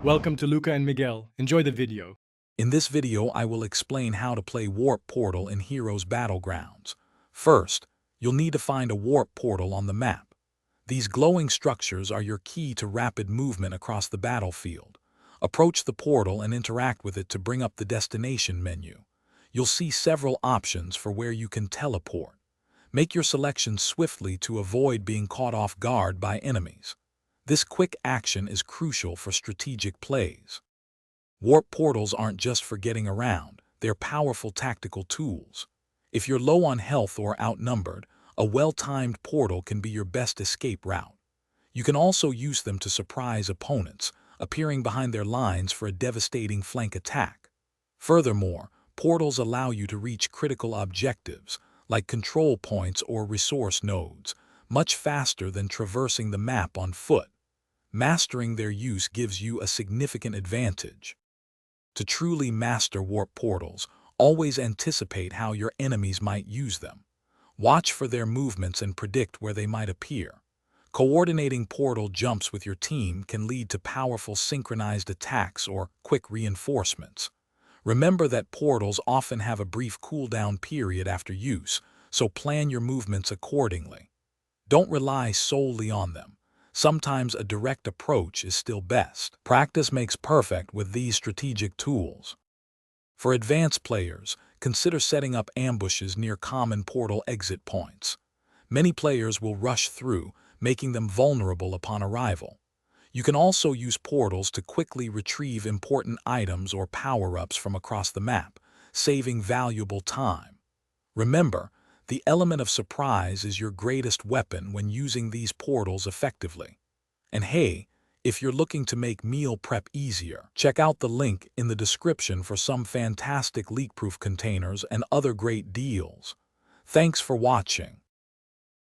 Welcome to Luca and Miguel. Enjoy the video. In this video, I will explain how to play Warp Portal in Heroes Battlegrounds. First, you'll need to find a warp portal on the map. These glowing structures are your key to rapid movement across the battlefield. Approach the portal and interact with it to bring up the destination menu. You'll see several options for where you can teleport. Make your selection swiftly to avoid being caught off guard by enemies. This quick action is crucial for strategic plays. Warp portals aren't just for getting around, they're powerful tactical tools. If you're low on health or outnumbered, a well-timed portal can be your best escape route. You can also use them to surprise opponents, appearing behind their lines for a devastating flank attack. Furthermore, portals allow you to reach critical objectives, like control points or resource nodes, much faster than traversing the map on foot. Mastering their use gives you a significant advantage. To truly master warp portals, always anticipate how your enemies might use them. Watch for their movements and predict where they might appear. Coordinating portal jumps with your team can lead to powerful synchronized attacks or quick reinforcements. Remember that portals often have a brief cooldown period after use, so plan your movements accordingly. Don't rely solely on them. Sometimes a direct approach is still best. Practice makes perfect with these strategic tools. For advanced players, consider setting up ambushes near common portal exit points. Many players will rush through, making them vulnerable upon arrival. You can also use portals to quickly retrieve important items or power-ups from across the map, saving valuable time. Remember, the element of surprise is your greatest weapon when using these portals effectively. And hey, if you're looking to make meal prep easier, check out the link in the description for some fantastic leak-proof containers and other great deals. Thanks for watching.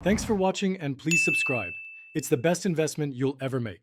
Thanks for watching and please subscribe. It's the best investment you'll ever make.